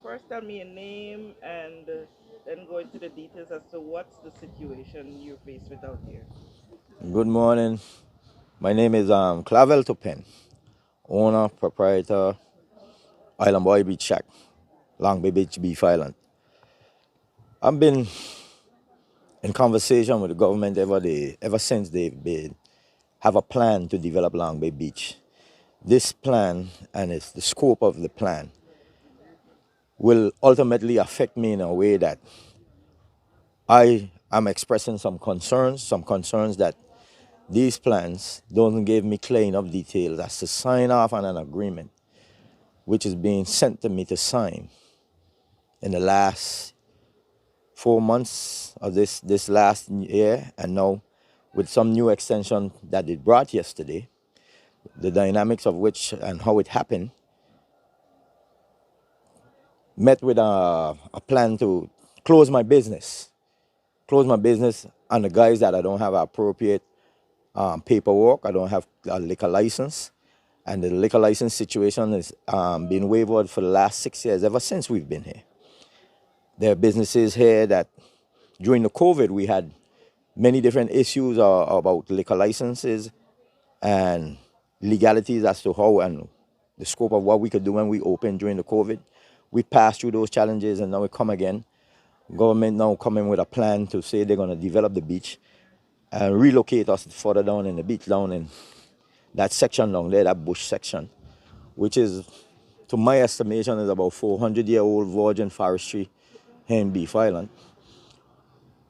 first tell me your name and then go into the details as to what's the situation you're faced with out here. Good morning. My name is Clavel Tupen, owner, proprietor, Island Boy Beach Shack, Long Bay Beach Beef Island. I've been in conversation with the government ever since have a plan to develop Long Bay Beach. This plan and the scope of the plan will ultimately affect me in a way that I am expressing some concerns that these plans don't give me clear enough details as to sign off on an agreement which is being sent to me to sign in the last 4 months of this last year, and now with some new extension that it brought yesterday, the dynamics of which and how it happened, met with a plan to close my business. Close my business on the guise that I don't have appropriate paperwork, I don't have a liquor license, and the liquor license situation has been waived for the last 6 years, ever since we've been here. There are businesses here that during the COVID we had many different issues about liquor licenses and legalities as to how and the scope of what we could do when we opened during the COVID. We passed through those challenges and now we come again. Government now coming with a plan to say they're going to develop the beach and relocate us further down in the beach, down in that section down there, that bush section, which is, to my estimation, is about 400-year-old virgin forestry here in Beef Island.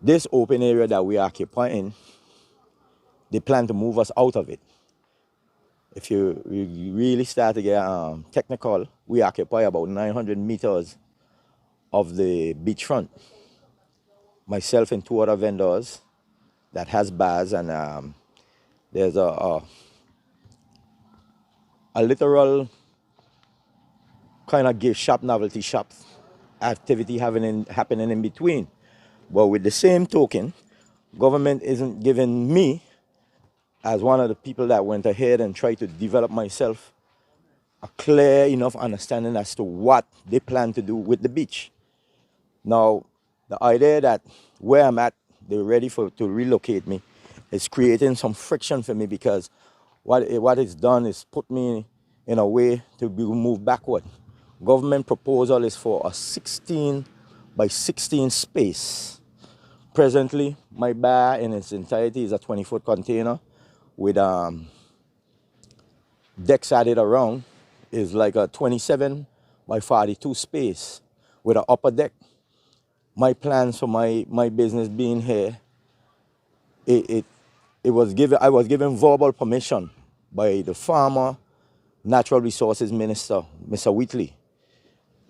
This open area that we are occupying, they plan to move us out of it. If you really start to get technical, we occupy about 900 meters of the beachfront. Myself and two other vendors that has bars, and there's a literal kind of gift shop, novelty shop activity happening in between. But with the same token, government isn't giving me, as one of the people that went ahead and tried to develop myself, a clear enough understanding as to what they plan to do with the beach. Now, the idea that where I'm at, they're ready to relocate me, is creating some friction for me, because what it's done is put me in a way to be moved backward. Government proposal is for a 16 by 16 space. Presently, my bar in its entirety is a 20-foot container with decks added around. Is like a 27 by 42 space with an upper deck. My plans for my business being here, I was given verbal permission by the former Natural Resources Minister, Mr. Wheatley.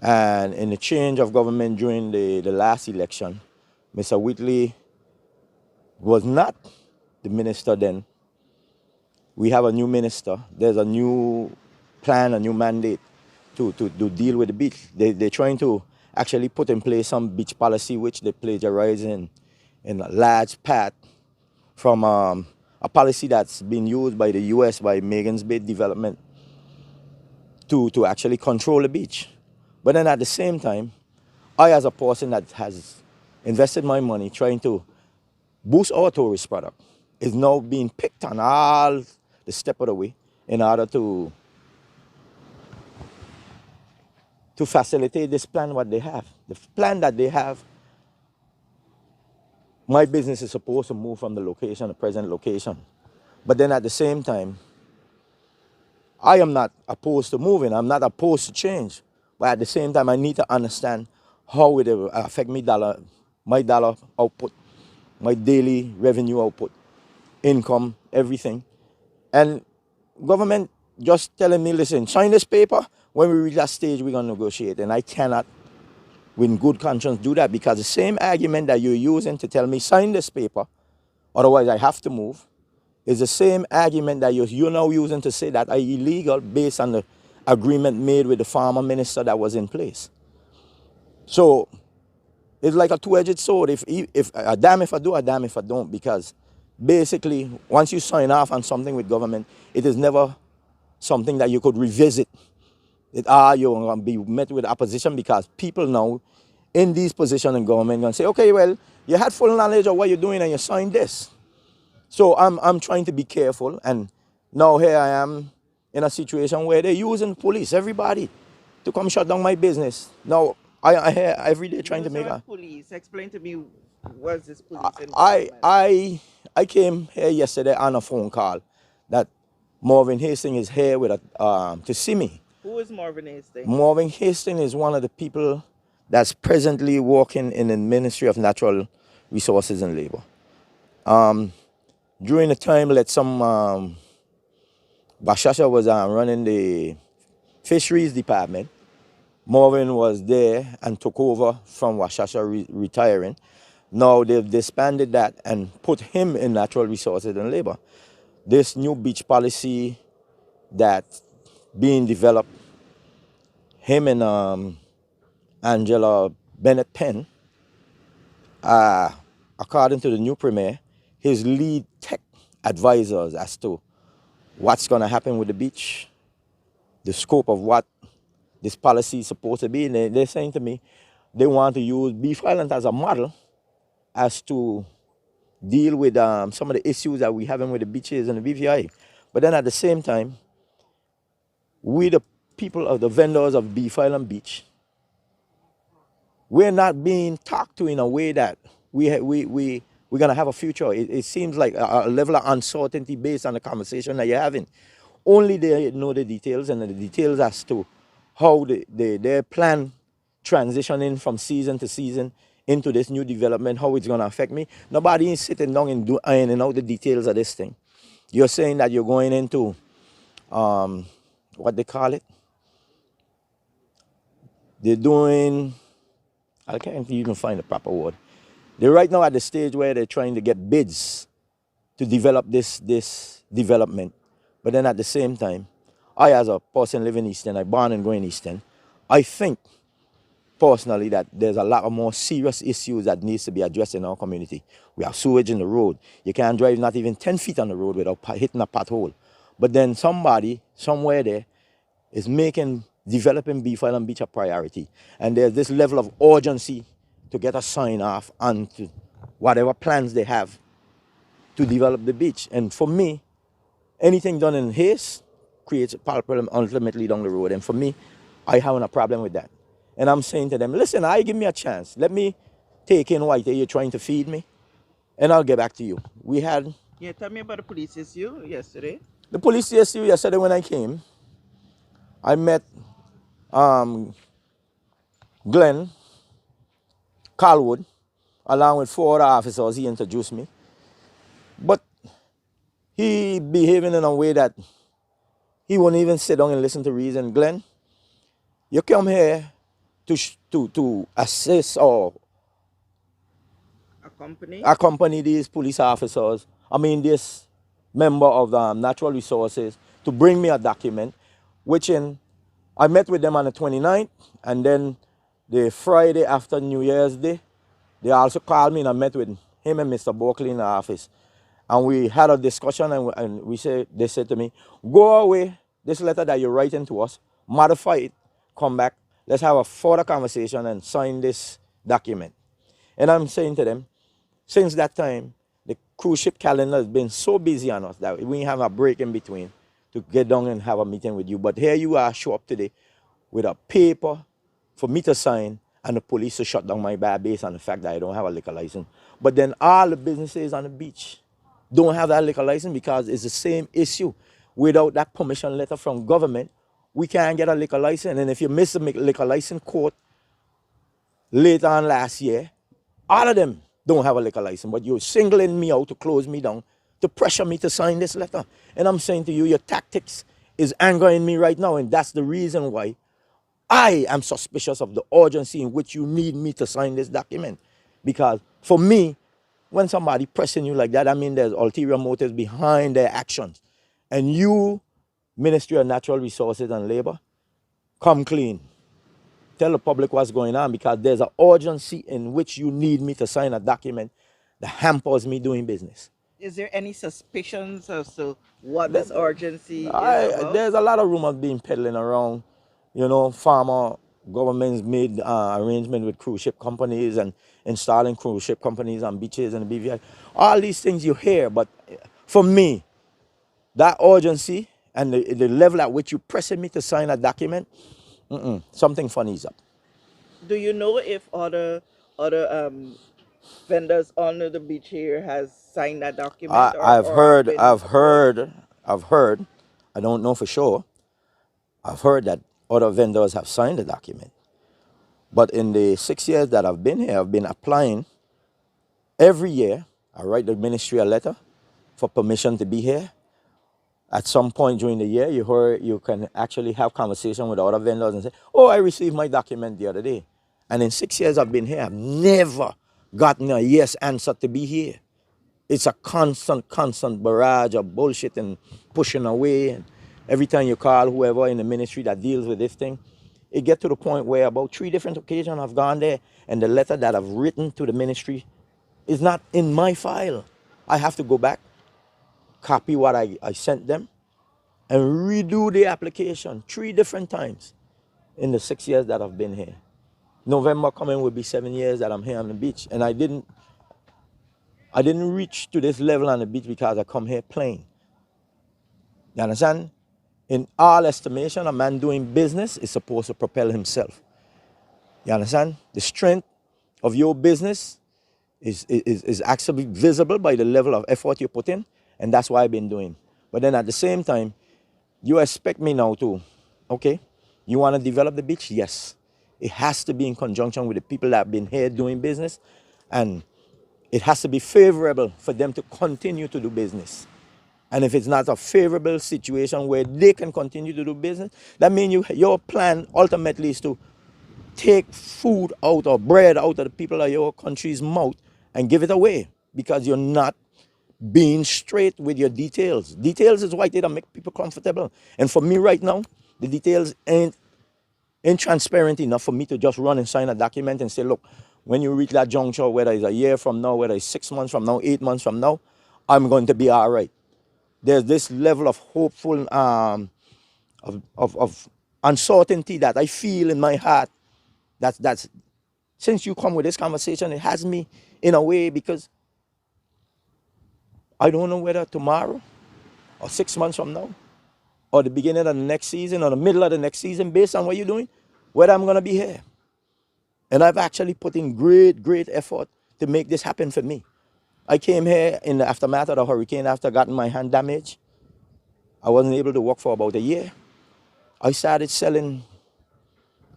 And in the change of government during the last election, Mr. Wheatley was not the minister then. We have a new minister. There's a new plan, a new mandate to deal with the beach. They're trying to actually put in place some beach policy which they plagiarize in a large part from a policy that's been used by the US, by Megan's Bay Development, to actually control the beach. But then at the same time, I, as a person that has invested my money trying to boost our tourist product, is now being picked on all the step of the way in order to facilitate this plan what they have. The plan that they have, my business is supposed to move from the present location. But then at the same time, I am not opposed to moving. I'm not opposed to change. But at the same time, I need to understand how it will affect my dollar output, my daily revenue output, income, everything. And government just telling me, listen, sign this paper. When we reach that stage, we're going to negotiate. And I cannot, with good conscience, do that, because the same argument that you're using to tell me, sign this paper, otherwise I have to move, is the same argument that you're now using to say that are illegal based on the agreement made with the former minister that was in place. So it's like a two-edged sword. If a damn if I do, a damn if I don't, because basically once you sign off on something with government, it is never something that you could revisit You're going to be met with opposition because people now in these positions in government going to say, okay, well, you had full knowledge of what you're doing and you signed this. So I'm trying to be careful, and now here I am in a situation where they're using police, everybody, to come shut down my business. Now I hear every day trying to Using make what a. police? Explain to me, was this police I involvement? I I came here yesterday on a phone call that Marvin Hastings is here with to see me. Who is Marvin Hastings? Marvin Hastings is one of the people that's presently working in the Ministry of Natural Resources and Labor. During the time that some Bashasha was running the fisheries department, Marvin was there and took over from Washasha retiring. Now they've disbanded that and put him in natural resources and labor. This new beach policy that being developed, him and Angela Bennett Penn, according to the new premier, his lead tech advisors as to what's going to happen with the beach, the scope of what this policy is supposed to be. And they're saying to me they want to use Beef Island as a model as to deal with some of the issues that we're having with the beaches and the BVI. But then at the same time, we the people of the vendors of Beef Island Beach, we're not being talked to in a way that we're going to have a future. It seems like a level of uncertainty based on the conversation that you're having. Only they know the details, and the details as to how their plan transitioning from season to season into this new development, how it's going to affect me. Nobody is sitting down and ironing out the details of this thing. You're saying that you're going into, what they call it? They're doing, I can't even find the proper word. They're right now at the stage where they're trying to get bids to develop this development. But then at the same time, I, as a person living in Eastern, I born and going Eastern, I think personally that there's a lot of more serious issues that needs to be addressed in our community. We have sewage in the road. You can't drive not even 10 feet on the road without hitting a pothole. But then somebody, somewhere there, is making developing Beef Island Beach a priority. And there's this level of urgency to get a sign off on to whatever plans they have to develop the beach. And for me, anything done in haste creates a problem ultimately down the road. And for me, I have a problem with that. And I'm saying to them, listen, give me a chance. Let me take in what you're trying to feed me, and I'll get back to you. We had Yeah, tell me about the police issue yesterday. the police issue yesterday when I came. I met um, Glenn Calwood along with 4 other officers. He introduced me. But he behaving in a way that he won't even sit down and listen to reason. Glenn, you come here to assist or Accompany? accompany these police officers, this member of the Natural Resources, to bring me a document, which I met with them on the 29th, and then the Friday after New Year's Day, they also called me and I met with him and Mr. Buckley in the office. And we had a discussion, and they said to me, go away, this letter that you're writing to us, modify it, come back, let's have a further conversation and sign this document. And I'm saying to them, since that time, the cruise ship calendar has been so busy on us that we have a break in between to get down and have a meeting with you. But here you are, show up today with a paper for me to sign and the police to shut down my bar based on the fact that I don't have a liquor license. But then all the businesses on the beach don't have that liquor license because it's the same issue. Without that permission letter from government, we can't get a liquor license. And if you miss the liquor license court later on last year, all of them don't have a liquor license, but you're singling me out to close me down, to pressure me to sign this letter. And I'm saying to you, your tactics is angering me right now, and that's the reason why I am suspicious of the urgency in which you need me to sign this document. Because for me, when somebody pressing you like that, there's ulterior motives behind their actions. And you, Ministry of Natural Resources and Labor, come clean. Tell the public what's going on, because there's an urgency in which you need me to sign a document that hampers me doing business. Is there any suspicions as to what this urgency is about? There's a lot of rumors being peddling around, Farmer governments made arrangement with cruise ship companies and installing cruise ship companies on beaches and the BVI. All these things you hear, but for me, that urgency and the level at which you pressing me to sign a document, something funny is up. Do you know if other vendors on the beach here has signed that document, I've or have heard, been I've approached? heard, I've heard, I don't know for sure, I've heard that other vendors have signed the document. But in the 6 years that I've been here, I've been applying every year. I write the ministry a letter for permission to be here. At some point during the year, you can actually have conversation with other vendors and say, "Oh, I received my document the other day." And in 6 years I've been here, I've never gotten a yes answer to be here. It's a constant barrage of bullshit and pushing away. And every time you call whoever in the ministry that deals with this thing, it gets to the point where about 3 different occasions I've gone there and the letter that I've written to the ministry is not in my file. I have to go back, copy what I sent them, and redo the application 3 different times in the 6 years that I've been here. November coming will be 7 years that I'm here on the beach, and I didn't reach to this level on the beach because I come here playing. You understand? In all estimation, a man doing business is supposed to propel himself. You understand? The strength of your business is actually visible by the level of effort you put in, and that's what I've been doing. But then at the same time, you expect me now to, okay, you want to develop the beach? Yes. It has to be in conjunction with the people that have been here doing business, and it has to be favorable for them to continue to do business. And if it's not a favorable situation where they can continue to do business, that means your plan ultimately is to take food out or bread out of the people of your country's mouth and give it away because you're not being straight with your details. Details is why they don't make people comfortable. And for me right now, the details ain't transparent enough for me to just run and sign a document and say, look, when you reach that juncture, whether it's a year from now, whether it's 6 months from now, 8 months from now, I'm going to be all right. There's this level of hopeful, of uncertainty that I feel in my heart. That's since you come with this conversation, it has me in a way because I don't know whether tomorrow or 6 months from now or the beginning of the next season or the middle of the next season, based on what you're doing, whether I'm going to be here. And I've actually put in great effort to make this happen for me. I came here in the aftermath of the hurricane after getting my hand damaged. I wasn't able to work for about a year. I started selling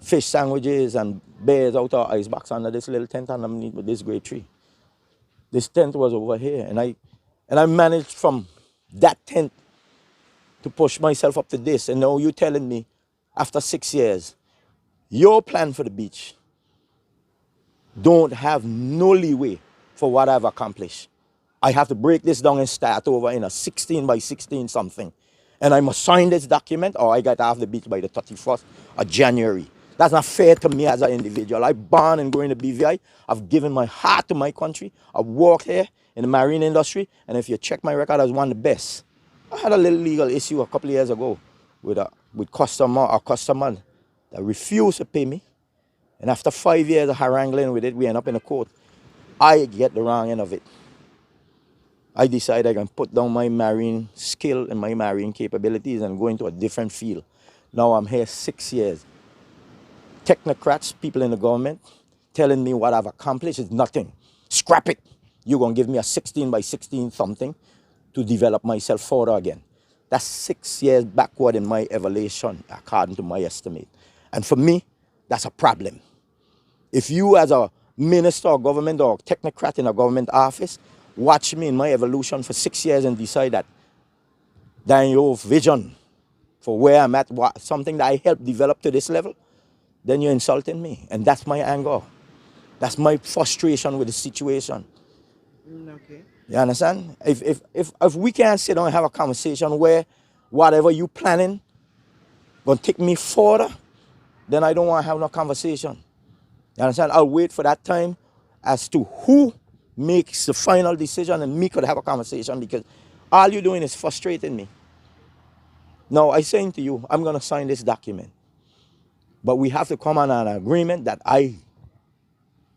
fish sandwiches and beers out of ice box under this little tent underneath with this great tree. This tent was over here, and I managed from that tent to push myself up to this. And now you're telling me, after 6 years, your plan for the beach don't have no leeway for what I've accomplished. I have to break this down and start over in a 16 by 16 something. And I must sign this document or I got off the beach by the 31st of January. That's not fair to me as an individual. I born and grew in the BVI. I've given my heart to my country. I've worked here in the marine industry. And if you check my record, I was one of the best. I had a little legal issue a couple of years ago with a customer that refused to pay me. And after 5 years of haranguing with it, we end up in a court. I get the wrong end of it. I decided I can put down my marine skill and my marine capabilities and go into a different field. Now I'm here 6 years. Technocrats, people in the government, telling me what I've accomplished is nothing. Scrap it. You're going to give me a 16 by 16 something to develop myself further again. That's 6 years backward in my evolution, according to my estimate. And for me, that's a problem. If you as a minister or government or technocrat in a government office watch me in my evolution for 6 years and decide that your vision for where I'm at, something that I helped develop to this level, then you're insulting me. And that's my anger. That's my frustration with the situation. Okay. You understand? If we can't sit down and have a conversation where whatever you planning gonna take me further, then I don't want to have no conversation. You understand? I'll wait for that time as to who makes the final decision and me could have a conversation because all you're doing is frustrating me. Now, I'm saying to you, I'm going to sign this document. But we have to come on an agreement that I'm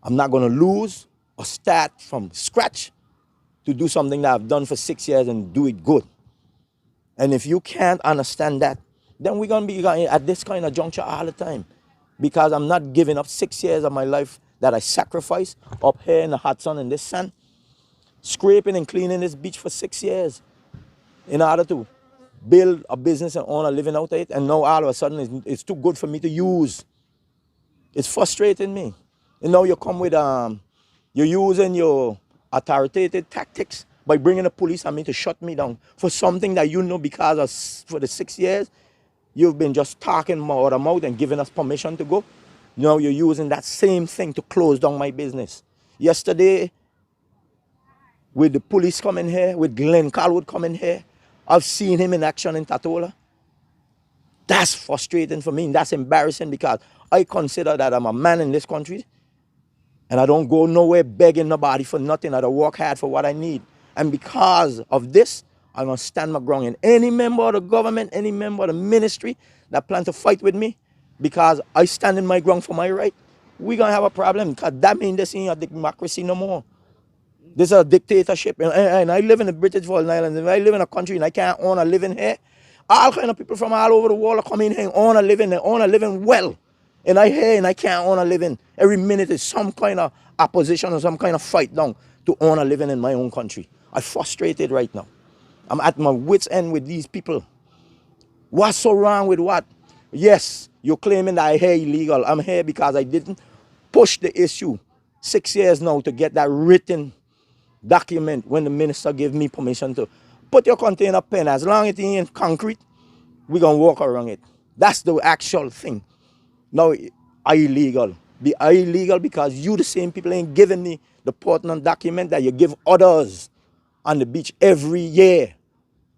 not going to lose or start from scratch to do something that I've done for 6 years and do it good. And if you can't understand that, then we're going to be at this kind of juncture all the time. Because I'm not giving up 6 years of my life that I sacrificed up here in the hot sun in this sun, scraping and cleaning this beach for 6 years in order to build a business and earn a living out of it. And now all of a sudden it's too good for me to use. It's frustrating me. And now you come with, you're using your authoritative tactics by bringing the police on me to shut me down for something that you know because for the 6 years, you've been just talking out of mouth and giving us permission to go. Now you're using that same thing to close down my business. Yesterday, with the police coming here, with Glenn Calwood coming here, I've seen him in action in Tatola. That's frustrating for me. And that's embarrassing because I consider that I'm a man in this country and I don't go nowhere begging nobody for nothing. I don't work hard for what I need. And because of this, I'm going to stand my ground. And any member of the government, any member of the ministry that plan to fight with me because I stand in my ground for my right, we're going to have a problem because that means this ain't a democracy no more. This is a dictatorship. And I live in the British Virgin Islands. If I live in a country and I can't own a living here, all kind of people from all over the world are coming here and own a living. They own a living well. And I here and I can't own a living. Every minute is some kind of opposition or some kind of fight down to own a living in my own country. I'm frustrated right now. I'm at my wit's end with these people. What's so wrong with what? Yes, you're claiming that I'm here illegal. I'm here because I didn't push the issue 6 years now to get that written document when the minister gave me permission to put your container pen. As long as it ain't concrete, we're going to walk around it. That's the actual thing. Now, are illegal? Be illegal because you, the same people, ain't giving me the pertinent document that you give others on the beach every year.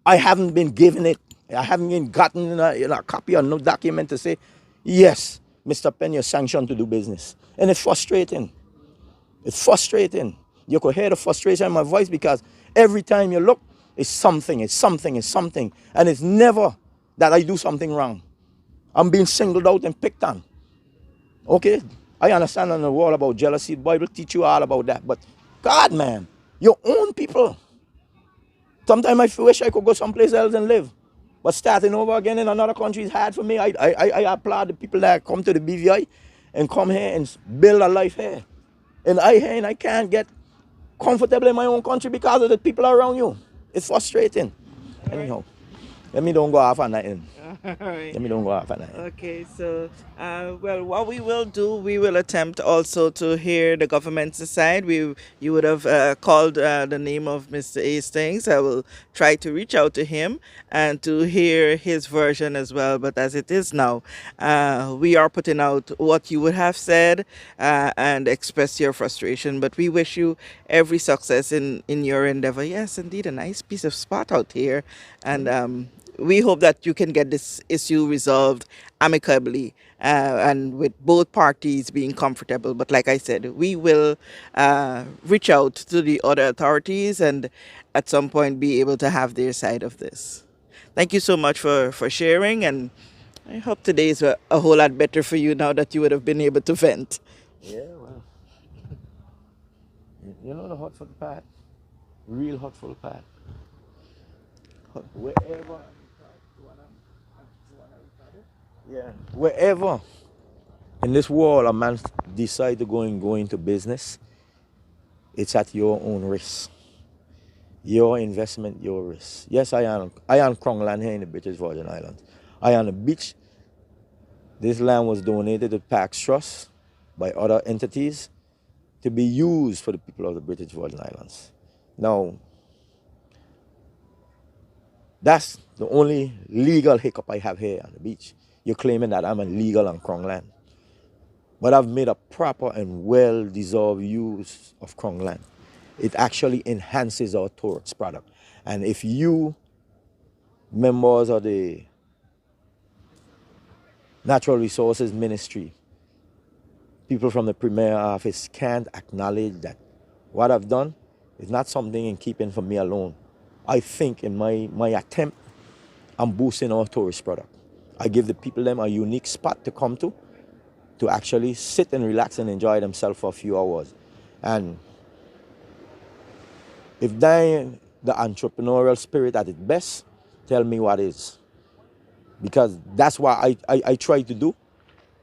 I haven't been given it. I haven't even gotten a copy or no document to say, yes, Mr. Penn, you're sanctioned to do business. And it's frustrating. It's frustrating. You could hear the frustration in my voice because every time you look, it's something, it's something, it's something. And it's never that I do something wrong. I'm being singled out and picked on. Okay? I understand in the world about jealousy. The Bible teach you all about that. But God, man, your own people. Sometimes I wish I could go someplace else and live. But starting over again in another country is hard for me. I applaud the people that come to the BVI and come here and build a life here. And I can't get comfortable in my own country because of the people around you. It's frustrating. All right. Anyhow, let me don't go off on that end. All right. Let me don't go off on that end. Okay, so well, what we will do, we will attempt also to hear the government's side. You would have called the name of Mr. Hastings. I will try to reach out to him and to hear his version as well. But as it is now, we are putting out what you would have said and express your frustration. But we wish you every success in your endeavor. Yes, indeed, a nice piece of spot out here, and we hope that you can get this issue resolved amicably and with both parties being comfortable. But like I said, we will reach out to the other authorities and at some point be able to have their side of this. Thank you so much for sharing, and I hope today is a whole lot better for you now that you would have been able to vent. Yeah, well, you know the hot for the part? Real hot for the part. Wherever, yeah, wherever in this world a man decide to go into business, it's at your own risk. Your investment, your risk. Yes, I am Crown land here in the British Virgin Islands. I am on the beach. This land was donated to Pax Trust by other entities to be used for the people of the British Virgin Islands. Now, that's the only legal hiccup I have here on the beach. You're claiming that I'm illegal on Crown land. But I've made a proper and well-deserved use of Crown land. It actually enhances our tourist product. And if you, members of the Natural Resources Ministry, people from the Premier Office can't acknowledge that what I've done is not something in keeping for me alone. I think in my attempt, I'm boosting our tourist product. I give the people them a unique spot to come to to actually sit and relax and enjoy themselves for a few hours. And if they the entrepreneurial spirit at its best, tell me what is. Because that's what I try to do.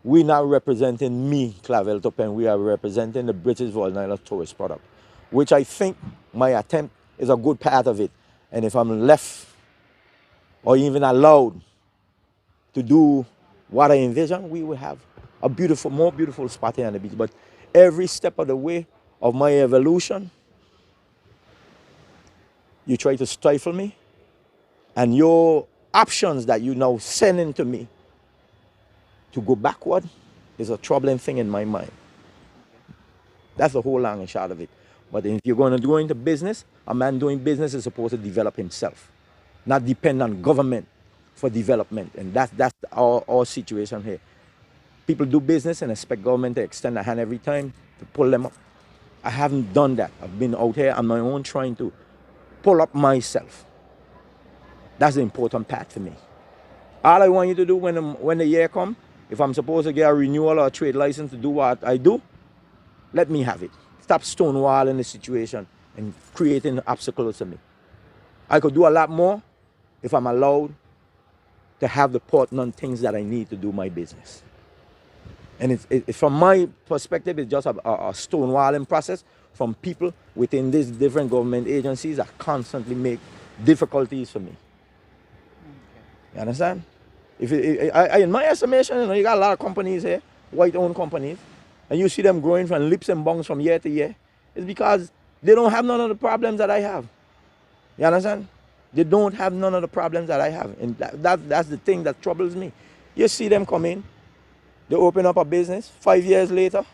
We're not representing me, Clavel Topen, we are representing the British Virgin Islands tourist product, which I think my attempt is a good part of it. And if I'm left or even allowed to do what I envision, we will have a beautiful, more beautiful spot here on the beach. But every step of the way of my evolution, you try to stifle me, and your options that you now sending to me to go backward is a troubling thing in my mind. That's the whole long and short of it. But if you're going to go into business, a man doing business is supposed to develop himself, not depend on government for development. And that's our situation here. People do business and expect government to extend a hand every time to pull them up. I haven't done that. I've been out here on my own trying to pull up myself. That's the important part for me. All I want you to do when the year comes, if I'm supposed to get a renewal or a trade license to do what I do, let me have it. Stop stonewalling the situation and creating obstacles to me. I could do a lot more if I'm allowed to have the pertinent things that I need to do my business. And from my perspective, it's just a stonewalling process from people within these different government agencies that constantly make difficulties for me. You understand? In my estimation, you got a lot of companies here, white-owned companies, and you see them growing from leaps and bounds from year to year. It's because they don't have none of the problems that I have. You understand? They don't have none of the problems that I have. And that's the thing that troubles me. You see them come in, they open up a business, 5 years later,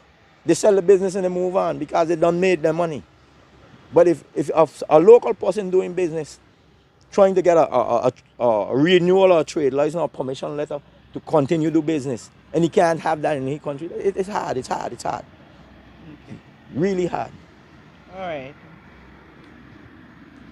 they sell the business and they move on because they done made their money. But if a local person doing business, trying to get a renewal or a trade license or permission letter to continue to do business, and he can't have that in his country, it's hard. Okay. Really hard. All right.